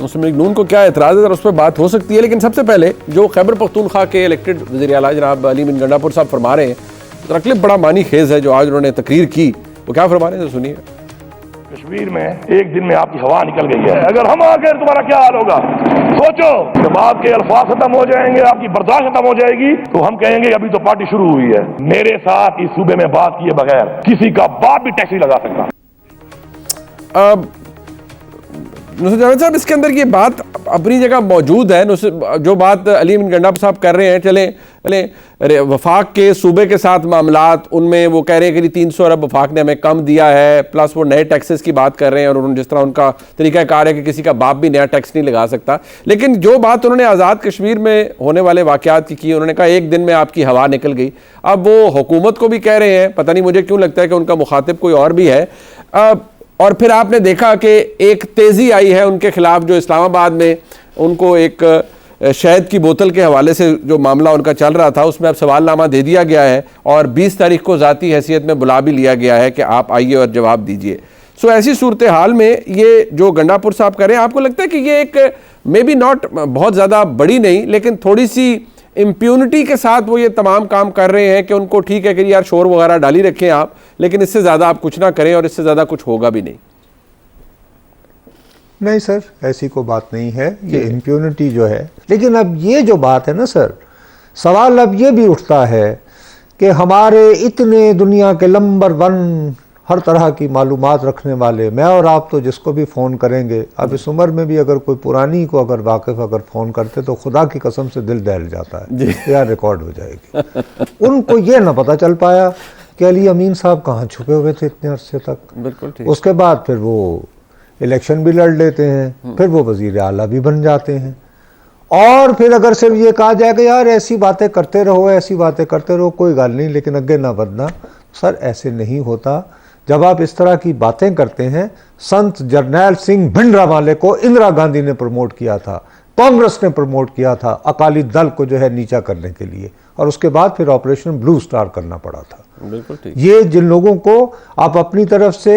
मुस्लिम league नून को क्या एतराज़ है, उस पर बात हो सकती है। लेकिन सबसे पहले जो खैबर पख्तूनख्वा के इलेक्टेड वज़ीर आला जनाब अली अमीन गंडापुर साहब फरमा रहे हैं, तो क्लिप बड़ा मानी खेज है जो आज उन्होंने तकरीर की, वो क्या फरमा रहे हैं सुनिए। कश्मीर में एक दिन में आपकी हवा निकल गई है, अगर हम आ गए तुम्हारा क्या हाल होगा? सोचो, जब आपके अल्फाज खत्म हो जाएंगे, आपकी बर्दाश्त खत्म हो जाएगी, तो हम कहेंगे अभी तो पार्टी शुरू हुई है। मेरे साथ इस सूबे में बात किए बगैर किसी का बाप भी टैक्सी लगा सकता। नुसरत जावेद साहब, इसके अंदर ये बात अपनी जगह मौजूद है। जो बात अली अमीन गंडापुर साहब कर रहे हैं, चले वफाक के सूबे के साथ मामलात, उनमें वो कह रहे हैं कि 300 अरब वफाक ने हमें कम दिया है, प्लस वो नए टैक्सेस की बात कर रहे हैं, और उन्होंने जिस तरह उनका तरीक़ाकार है कि किसी का बाप भी नया टैक्स नहीं लगा सकता। लेकिन जो बात उन्होंने आज़ाद कश्मीर में होने वाले वाक़यात की उन्होंने कहा एक दिन में आपकी हवा निकल गई। अब वो हुकूमत को भी कह रहे हैं, पता नहीं मुझे क्यों लगता है कि उनका मुखातिब कोई और भी है। और फिर आपने देखा कि एक तेज़ी आई है उनके खिलाफ, जो इस्लामाबाद में उनको एक शहद की बोतल के हवाले से जो मामला उनका चल रहा था, उसमें अब सवालनामा दे दिया गया है और 20 तारीख को ज़ाती हैसियत में बुला भी लिया गया है कि आप आइए और जवाब दीजिए। सो ऐसी सूरत हाल में ये जो गंडापुर साहब करें, आपको लगता है कि ये एक मे बी नॉट बहुत ज़्यादा बड़ी नहीं, लेकिन थोड़ी सी इम्प्यूनिटी के साथ वो ये तमाम काम कर रहे हैं कि उनको ठीक है कि यार शोर वगैरह डाली रखें आप, लेकिन इससे ज़्यादा आप कुछ ना करें और इससे ज़्यादा कुछ होगा भी नहीं? नहीं सर, ऐसी कोई बात नहीं है, ये इम्प्यूनिटी जो है। लेकिन अब ये जो बात है ना सर, सवाल अब ये भी उठता है कि हमारे इतने दुनिया के नंबर 1 हर तरह की मालूमात रखने वाले, मैं और आप तो जिसको भी फ़ोन करेंगे, अब इस उम्र में भी अगर कोई पुरानी को अगर वाकिफ़ अगर फ़ोन करते तो खुदा की कसम से दिल दहल जाता है, यार रिकॉर्ड हो जाएगी। उनको ये ना पता चल पाया कि अली अमीन साहब कहाँ छुपे हुए थे इतने अरसे तक। बिल्कुल ठीक। उसके बाद फिर वो इलेक्शन भी लड़ लेते हैं, फिर वो वज़ीर आला भी बन जाते हैं, और फिर अगर सिर्फ ये कहा जाए कि यार ऐसी बातें करते रहो, ऐसी बातें करते रहो, कोई गल नहीं, लेकिन अगे ना बढ़ना। सर ऐसे नहीं होता। जब आप इस तरह की बातें करते हैं, संत जरनैल सिंह भिंडरावाले को इंदिरा गांधी ने प्रमोट किया था, कांग्रेस ने प्रमोट किया था अकाली दल को जो है नीचा करने के लिए, और उसके बाद फिर ऑपरेशन ब्लू स्टार करना पड़ा था। बिल्कुल ठीक। ये जिन लोगों को आप अपनी तरफ से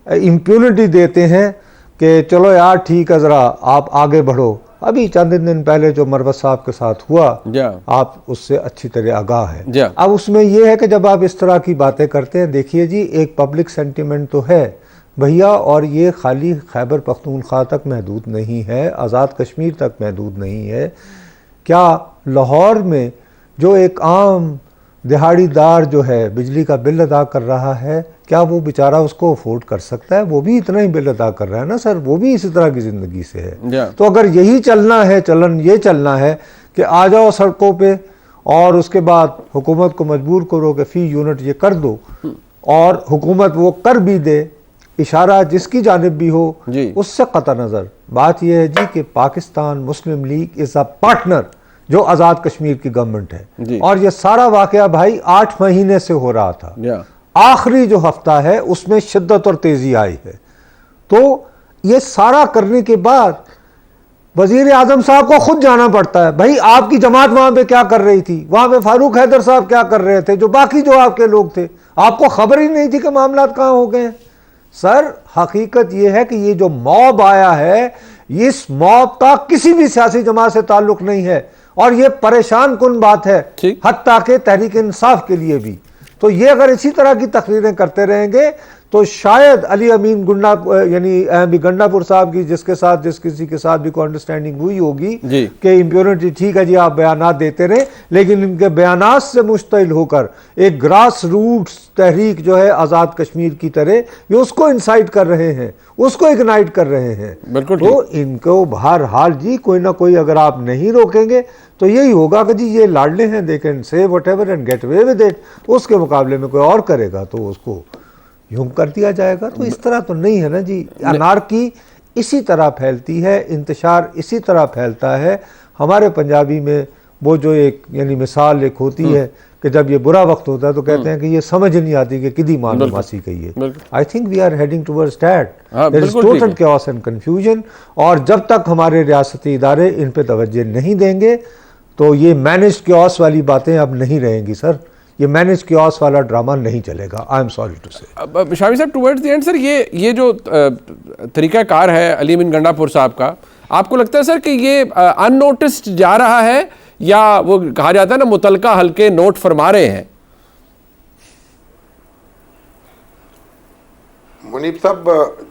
इम्प्यूनिटी देते हैं कि चलो यार ठीक है, ज़रा आप आगे बढ़ो, अभी चंद दिन पहले जो मरवत साहब के साथ हुआ, आप उससे अच्छी तरह आगाह हैं। अब उसमें यह है कि जब आप इस तरह की बातें करते हैं, देखिए जी एक पब्लिक सेंटिमेंट तो है भैया, और ये खाली खैबर पख्तूनख्वा तक महदूद नहीं है, आज़ाद कश्मीर तक महदूद नहीं है। क्या लाहौर में जो एक आम दिहाड़ीदार जो है बिजली का बिल अदा कर रहा है, क्या वो बेचारा उसको अफोर्ड कर सकता है? वो भी इतना ही बिल अदा कर रहा है ना सर, वो भी इसी तरह की ज़िंदगी से है। तो अगर यही चलना है, ये चलना है कि आ जाओ सड़कों पे और उसके बाद हुकूमत को मजबूर करो कि फ़ी यूनिट ये कर दो, और हुकूमत वो कर भी दे, इशारा जिसकी जानिब भी हो, उससे कतई नज़र बात यह है जी कि पाकिस्तान मुस्लिम लीग इज़ अ पार्टनर जो आज़ाद कश्मीर की गवर्नमेंट है, और ये सारा वाक़या भाई 8 महीने से हो रहा था। आखिरी जो हफ्ता है उसमें शिद्दत और तेज़ी आई है। तो ये सारा करने के बाद वज़ीर आज़म साहब को खुद जाना पड़ता है। भाई आपकी जमात वहां पे क्या कर रही थी, वहां पे फारूक हैदर साहब क्या कर रहे थे, जो बाकी जो आपके लोग थे, आपको खबर ही नहीं थी कि मामला कहां हो गए हैं। सर हकीकत यह है कि ये जो मॉब आया है, इस मॉब का किसी भी सियासी जमात से ताल्लुक नहीं है, और ये परेशान कुन बात है हत्ता के तहरीक इंसाफ के लिए भी। तो ये अगर इसी तरह की तकरीरें करते रहेंगे तो शायद अली अमीन यानी गंडापुर साहब की जिस किसी के साथ भी कोई अंडरस्टैंडिंग हुई होगी कि इम्प्यूनिटी ठीक है जी, आप बयानात देते रहे, लेकिन इनके बयानात से मुश्तइल होकर एक ग्रास रूट्स तहरीक जो है आज़ाद कश्मीर की तरह, ये उसको इंसाइट कर रहे हैं, उसको इग्नाइट कर रहे हैं। तो इनको बहरहाल जी कोई ना कोई अगर आप नहीं रोकेंगे तो यही होगा कि जी ये लाडले हैं, they can say whatever and get away with it. उसके मुकाबले में कोई और करेगा तो उसको यूं कर दिया जाएगा। तो इस तरह तो नहीं है ना जी। अनारकी इसी तरह फैलती है, इंतशार इसी तरह फैलता है। हमारे पंजाबी में वो जो एक यानी मिसाल एक होती है कि जब ये बुरा वक्त होता है तो कहते हैं कि ये समझ नहीं आती कि किदी मालूम मासी कहिए। I think we are heading towards that, there is total chaos and confusion. और जब तक हमारे रियासती इदारे इन पे तवज्जो नहीं देंगे तो ये मैनेज्ड chaos वाली बातें अब नहीं रहेंगी सर, ये मैनेज chaos वाला ड्रामा नहीं चलेगा। आई एम सॉरी टू से। शामी साहब टुवर्ड्स द एंड सर, ये जो तरीक़ाकार है अली अमीन गंडापुर साहब का, आपको लगता है सर कि ये अननोटिस्ड जा रहा है, या वो कहा जाता है ना मुतलका हल्के नोट फरमा रहे हैं? मुनीब साहब,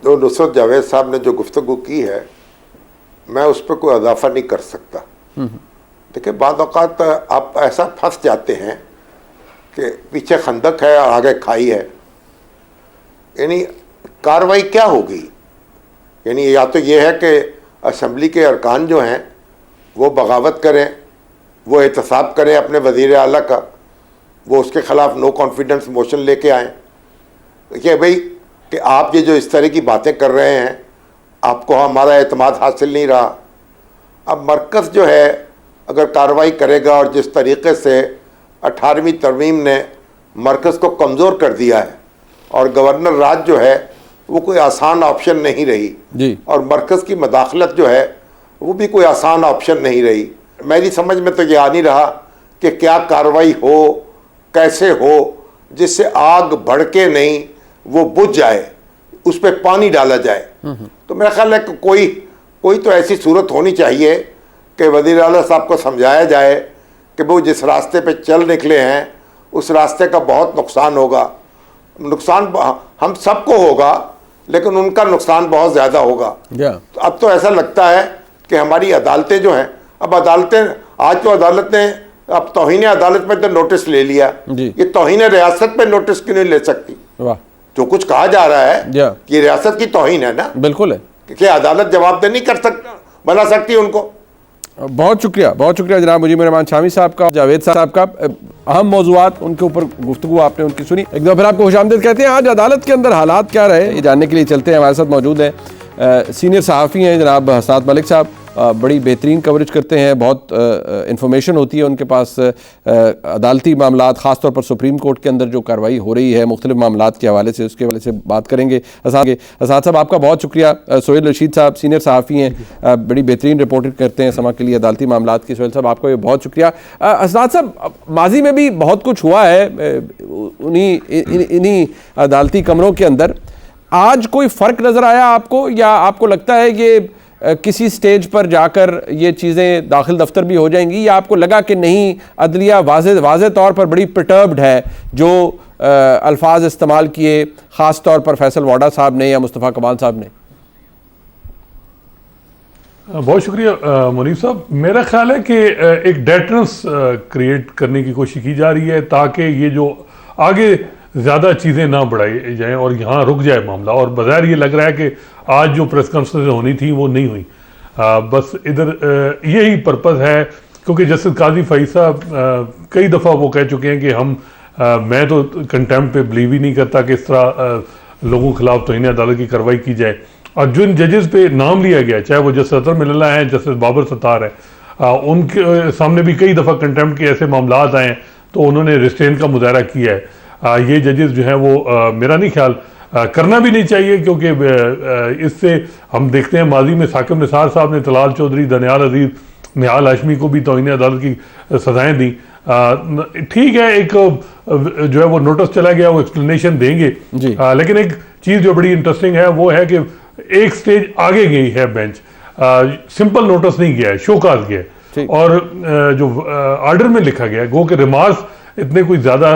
जो नुसरत जावेद साहब ने जो गुफ्तगू की है, मैं उस पर कोई इजाफा नहीं कर सकता। देखिए, बाद औक़ात आप ऐसा फंस जाते हैं कि पीछे खंदक है और आगे खाई है, यानी कार्रवाई क्या होगी? यानी या तो ये है कि असम्बली के अरकान जो हैं वो बगावत करें, वो एहतसाब करें अपने वज़ीर आला का, वो उसके ख़िलाफ़ नो कॉन्फिडेंस मोशन लेके आएँ। देखिए भाई कि आप ये जो इस तरह की बातें कर रहे हैं, आपको हमारा एतमाद हासिल नहीं रहा। अब मरकज़ जो है अगर कार्रवाई करेगा, और जिस तरीके से 18वीं तरमीम ने मरकज़ को कमज़ोर कर दिया है, और गवर्नर राज जो है वो कोई आसान ऑप्शन नहीं रही जी, और मरकज़ की मदाखलत जो है वो भी कोई आसान ऑप्शन नहीं रही। मेरी समझ में तो ये आ नहीं रहा कि क्या कार्रवाई हो, कैसे हो, जिससे आग भड़के नहीं, वो बुझ जाए, उस पर पानी डाला जाए। तो मेरा ख्याल है कि कोई तो ऐसी सूरत होनी चाहिए कि वज़ीर आला साहब को समझाया जाए कि वो जिस रास्ते पे चल निकले हैं उस रास्ते का बहुत नुकसान होगा। नुकसान हम सबको होगा, लेकिन उनका नुकसान बहुत ज़्यादा होगा। तो अब तो ऐसा लगता है कि हमारी अदालतें जो हैं, अब अदालतें, आज तो अदालत ने अब तौहीन अदालत में तो नोटिस ले लिया, ये तौहीन रियासत पे नोटिस क्यों नहीं ले सकती? वाह, जो कुछ कहा जा रहा है ये रियासत की तौहीन है ना। बिल्कुल है कि अदालत जवाबदेह नहीं कर सकता, बना सकती उनको। बहुत शुक्रिया जनाब मुजीब रहमान शामी साहब का, जावेद साहब का। अहम मौज़ूआत उनके ऊपर गुफ्तगू आपने उनकी सुनी। एक दफ़ा फिर आपको खुशामदीद कहते हैं। आज अदालत के अंदर हालात क्या रहे, ये जानने के लिए चलते हैं। हमारे साथ मौजूद हैं सीनियर सहाफ़ी हैं जनाब हसनात मलिक साहब, बड़ी बेहतरीन कवरेज करते हैं, बहुत इन्फॉर्मेशन होती है उनके पास अदालती मामलात, ख़ासतौर पर सुप्रीम कोर्ट के अंदर जो कार्रवाई हो रही है मुख्तलिफ मामलात के हवाले से, उसके हवाले से बात करेंगे। हसनात साहब आपका बहुत शुक्रिया। सोहेल रशीद साहब सीनियर सहाफ़ी हैं, बड़ी बेहतरीन रिपोर्टिंग करते हैं समा के लिए अदालती मामलात की। सोहेल साहब आपका भी बहुत शुक्रिया। हसनात साहब, माजी में भी बहुत कुछ हुआ है इन्हीं अदालती कमरों के अंदर, आज कोई फ़र्क नज़र आया आपको, या आपको लगता है ये किसी स्टेज पर जाकर ये चीज़ें दाखिल दफ्तर भी हो जाएंगी, या आपको लगा कि नहीं अदलिया वाज़े तौर पर बड़ी परटर्ब्ड है, जो अल्फाज इस्तेमाल किए ख़ास तौर पर फैसल वाडा साहब ने या मुस्तफ़ा कमाल साहब ने? बहुत शुक्रिया मुनीब साहब। मेरा ख्याल है कि एक डेटरेंस क्रिएट करने की कोशिश की जा रही है, ताकि ये जो आगे ज़्यादा चीज़ें ना बढ़ाई जाएं और यहाँ रुक जाए मामला। और बज़ाहिर ये लग रहा है कि आज जो प्रेस कॉन्फ्रेंस होनी थी वो नहीं हुई। बस इधर यही पर्पज़ है, क्योंकि जस्टिस काजी फईद साहब कई दफ़ा वो कह चुके हैं कि मैं तो कंटेम्प्ट पे बिलीव ही नहीं करता कि इस तरह लोगों के खिलाफ तौहीन अदालत की कार्रवाई की जाए। और जिन जजेस पे नाम लिया गया, चाहे वो जस्टिस अतर मिल्ला हैं, जस्टिस बाबर सत्तार है, उनके सामने भी कई दफ़ा कंटेम्प्ट के ऐसे मामलात आए हैं, तो उन्होंने रिस्ट्रेन का मुजाहरा किया है। ये जजेस जो हैं वो मेरा नहीं ख्याल करना भी नहीं चाहिए, क्योंकि इससे हम देखते हैं माजी में साकिब निसार साहब ने तलाल चौधरी, दनियाल अजीज, निहाल हाशमी को भी तौहीन अदालत की सजाएं दी। ठीक है, एक जो है वो नोटिस चला गया, वो एक्सप्लेनेशन देंगे, लेकिन एक चीज़ जो बड़ी इंटरेस्टिंग है वो है कि एक स्टेज आगे गई है बेंच, सिंपल नोटिस नहीं गया है, शोकाज गया है। और जो आर्डर में लिखा गया है, गो के रिमार्क्स इतने कोई ज़्यादा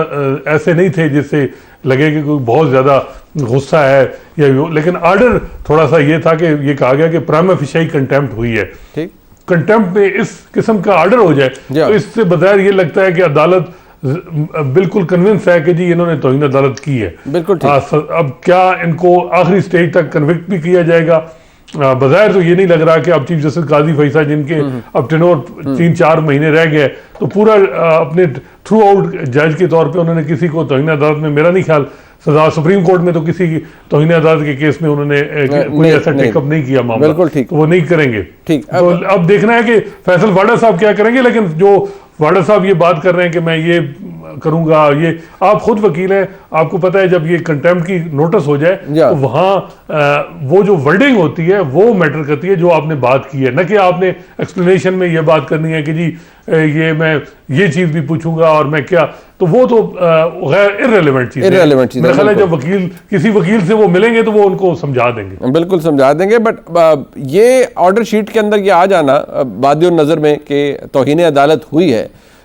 ऐसे नहीं थे जिससे लगे कि कोई बहुत ज़्यादा गुस्सा है या, लेकिन आर्डर थोड़ा सा ये था कि ये कहा गया कि प्राइमा फेशियाई कंटेम्प्ट हुई है। कंटेम्प्ट में इस किस्म का आर्डर हो जाए तो इससे बज़ाहिर ये लगता है कि अदालत बिल्कुल कन्विंस है कि जी इन्होंने तौहीन अदालत की है। बिल्कुल ठीक। अब क्या इनको आखिरी स्टेज तक कन्विक्ट भी किया जाएगा? बज़ाहिर तो ये नहीं लग रहा कि अब चीफ जस्टिस काजी फईद साहब, जिनके अब टेनोर 3-4 महीने रह गए, तो पूरा अपने थ्रू आउट जज के तौर पे उन्होंने किसी को तौहीन अदालत में, मेरा नहीं ख्याल सजा, सुप्रीम कोर्ट में तो किसी की तौहीन अदालत के केस में उन्होंने कोई ऐसा टेकअप नहीं किया मामला। बिल्कुल ठीक, तो वो नहीं करेंगे। ठीक, तो अब देखना है कि फैसल वाडा साहब क्या करेंगे। लेकिन जो वाडा साहब ये बात कर रहे हैं कि मैं ये करूंगा, ये आप खुद वकील हैं, आपको पता है जब ये कंटेम्प्ट की नोटिस हो जाए तो वहां वो जो वर्डिंग होती है वो मैटर करती है, जो आपने बात की है, न कि आपने एक्सप्लेनेशन में ये बात करनी है कि जी ये मैं ये चीज भी पूछूंगा और मैं क्या, तो वो तो गैर इररिलेवेंट चीज है। मेरा ख्याल है जब वकील किसी वकील से वो मिलेंगे तो वो उनको समझा देंगे, बिल्कुल समझा देंगे। बट ये ऑर्डर शीट के अंदर ये आ जाना बादियों नज़र में कि तौहीन अदालत हुई है।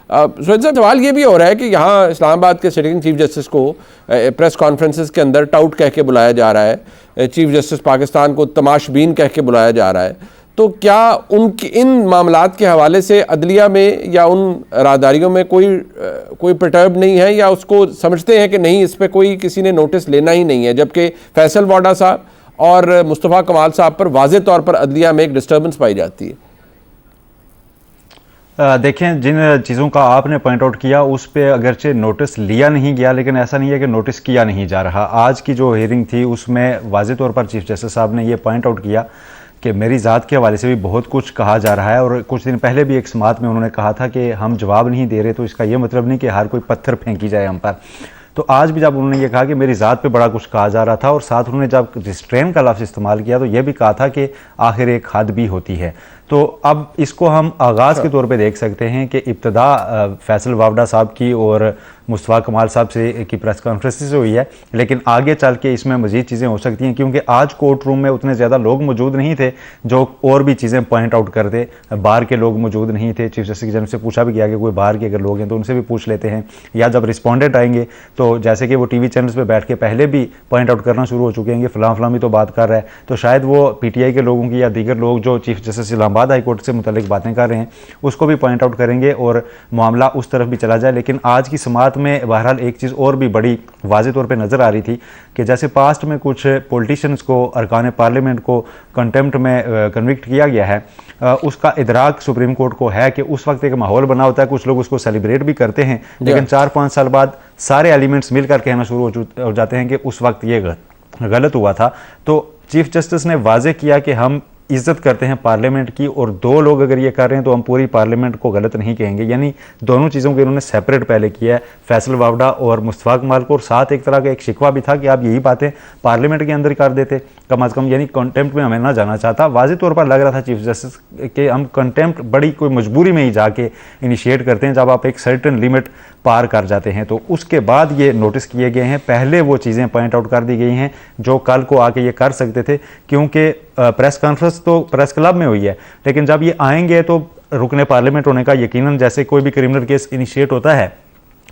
सोहेल साहब, सवाल ये भी हो रहा है कि यहाँ इस्लामाबाद के सिटिंग चीफ जस्टिस को प्रेस कॉन्फ्रेंसेस के अंदर टाउट कह के बुलाया जा रहा है, चीफ जस्टिस पाकिस्तान को तमाशबीन कह के बुलाया जा रहा है, तो क्या उनकी इन मामलात के हवाले से अदलिया में या उन राहदारियों में कोई परटर्ब नहीं है, या उसको समझते हैं कि नहीं इस पर कोई किसी ने नोटिस लेना ही नहीं है, जबकि फैसल वाडा साहब और मुस्तफ़ा कमाल साहब पर वाज़े तौर पर अदलिया में एक डिस्टर्बेंस पाई जाती है? देखें, जिन चीज़ों का आपने पॉइंट आउट किया उस पर अगरचे नोटिस लिया नहीं गया, लेकिन ऐसा नहीं है कि नोटिस किया नहीं जा रहा। आज की जो हियरिंग थी उसमें वाज़े तौर पर चीफ जस्टिस साहब ने ये पॉइंट आउट किया कि मेरी ज़ात के हवाले से भी बहुत कुछ कहा जा रहा है, और कुछ दिन पहले भी एक समात में उन्होंने कहा था कि हम जवाब नहीं दे रहे, तो इसका ये मतलब नहीं कि हर कोई पत्थर फेंकी जाए हम पर। तो आज भी जब उन्होंने ये कहा कि मेरी ज़ात पे बड़ा कुछ कहा जा रहा था, और साथ उन्होंने जब रिस्ट्रेन का लफ्ज़ इस्तेमाल किया तो ये भी कहा था कि आखिर एक हद भी होती है। तो अब इसको हम आगाज़ के तौर पे देख सकते हैं कि इब्तदा फैसल वावडा साहब की और मुस्तफ़ा कमाल साहब से की प्रेस कॉन्फ्रेंस से हुई है, लेकिन आगे चल के इसमें मज़ीद चीज़ें हो सकती हैं, क्योंकि आज कोर्ट रूम में उतने ज़्यादा लोग मौजूद नहीं थे जो और भी चीज़ें पॉइंट आउट करते। बाहर के लोग मौजूद नहीं थे। चीफ जस्टिस जनरल से पूछा भी गया कि कोई बाहर के अगर लोग हैं तो उनसे भी पूछ लेते हैं, या जब रिस्पॉन्डेंट आएंगे तो जैसे कि वो टीवी चैनल्स पर बैठ के पहले भी पॉइंट आउट करना शुरू हो चुके हैं कि फ़लाँ फ़लाँ भी तो बात कर रहा है, तो शायद वो PTI के लोगों की या दीगर लोग जो chief justice Islamabad high court से मुतल्लिक बातें कर रहे हैं उसको भी पॉइंट आउट करेंगे और मामला उस तरफ भी चला जाए। लेकिन आज की समात में बहरहाल एक चीज़ और भी बड़ी वाज़े तौर पे नज़र आ रही थी कि जैसे पास्ट में कुछ पॉलिटिशियंस को, अरकान पार्लियामेंट को कंटेम्प्ट में कन्विक्ट किया गया है, उसका इदराक सुप्रीम कोर्ट को है कि उस वक्त एक माहौल बना होता है, कुछ लोग उसको सेलिब्रेट भी करते हैं, लेकिन 4-5 साल बाद सारे एलिमेंट्स मिलकर कहना शुरू हो जाते हैं कि उस वक्त ये गलत हुआ था। तो चीफ जस्टिस ने वाजे किया कि हम इज्जत करते हैं पार्लियामेंट की, और दो लोग अगर ये कर रहे हैं तो हम पूरी पार्लियामेंट को गलत नहीं कहेंगे। यानी दोनों चीज़ों को इन्होंने सेपरेट पहले किया है, फैसल वावडा और मुस्तफ़ा कमाल को, और साथ एक तरह का एक शिकवा भी था कि आप यही बातें पार्लियामेंट के अंदर कर देते कम अज़ कम, यानी कंटेम्प्ट में हमें ना जाना चाहता। वाज़े तौर पर लग रहा था चीफ जस्टिस के हम कंटेम्प्ट बड़ी कोई मजबूरी में ही जाके इनिशिएट करते हैं जब आप एक सर्टेन लिमिट पार कर जाते हैं। तो उसके बाद ये नोटिस किए गए हैं, पहले वो चीज़ें पॉइंट आउट कर दी गई हैं जो कल को आके ये कर सकते थे, क्योंकि प्रेस कॉन्फ्रेंस तो प्रेस क्लब में हुई है, लेकिन जब ये आएंगे तो रुकने पार्लियामेंट होने का यकीनन, जैसे कोई भी क्रिमिनल केस इनिशिएट होता है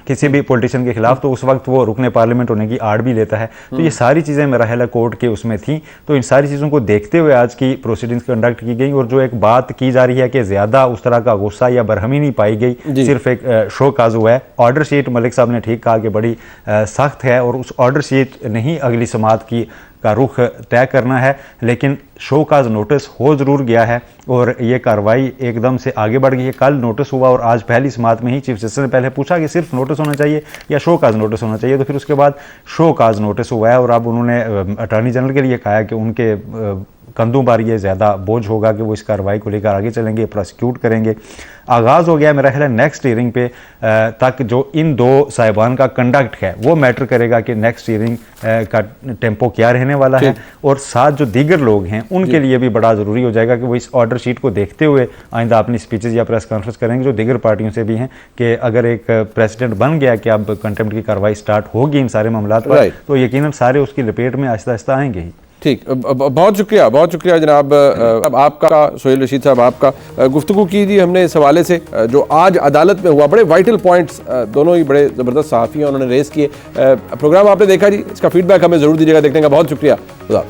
किसी भी पॉलिटिशियन के खिलाफ, तो उस वक्त वो रुकने पार्लियामेंट होने की आड़ भी लेता है। तो ये सारी चीज़ें मेरा ख्याल है कोर्ट के उसमें थी। तो इन सारी चीज़ों को देखते हुए आज की प्रोसीडिंग्स कंडक्ट की गई, और जो एक बात की जा रही है कि ज़्यादा उस तरह का गुस्सा या बरहमी नहीं पाई गई, सिर्फ एक शो काज हुआ है। ऑर्डर शीट मलिक साहब ने ठीक कहा कि बड़ी सख्त है, और उस ऑर्डर शीट नहीं अगली समात की का रुख तय करना है, लेकिन शो काज नोटिस हो ज़रूर गया है और ये कार्रवाई एकदम से आगे बढ़ गई है। कल नोटिस हुआ और आज पहली समात में ही चीफ जस्टिस ने पहले पूछा कि सिर्फ नोटिस होना चाहिए या शो काज नोटिस होना चाहिए, तो फिर उसके बाद शो काज नोटिस हुआ है, और अब उन्होंने अटॉर्नी जनरल के लिए कहा है कि उनके कंधों पर ये ज़्यादा बोझ होगा कि वो इस कार्रवाई को लेकर आगे चलेंगे, प्रोसिक्यूट करेंगे। आगाज़ हो गया मेरा ख्याल है नेक्स्ट हियरिंग पे तक जो इन दो साहिबान का कंडक्ट है वो मैटर करेगा कि नेक्स्ट हियरिंग का टेम्पो क्या रहने वाला है, और साथ जो दीगर लोग हैं उनके लिए भी बड़ा ज़रूरी हो जाएगा कि वो इस ऑर्डर शीट को देखते हुए आइंदा अपनी स्पीचेज या प्रेस कॉन्फ्रेंस करेंगे, जो दीगर पार्टियों से भी हैं, कि अगर एक प्रेसिडेंट बन गया कि अब कंटेम्प्ट की कार्रवाई स्टार्ट होगी इन सारे मामलों पर, तो यकीनन सारे उसकी लपेट में आहिस्ता आहिस्ता आएंगे ही। ठीक, बहुत शुक्रिया जनाब आपका, सोहेल रशीद साहब आपका। गुफ्तगू की थी हमने इस हवाले से जो आज अदालत में हुआ, बड़े वाइटल पॉइंट्स दोनों ही बड़े ज़बरदस्त सहाफ़ी हैं उन्होंने रेस किए। प्रोग्राम आपने देखा जी, इसका फीडबैक हमें ज़रूर दीजिएगा, देखने का बहुत शुक्रिया। खुदा।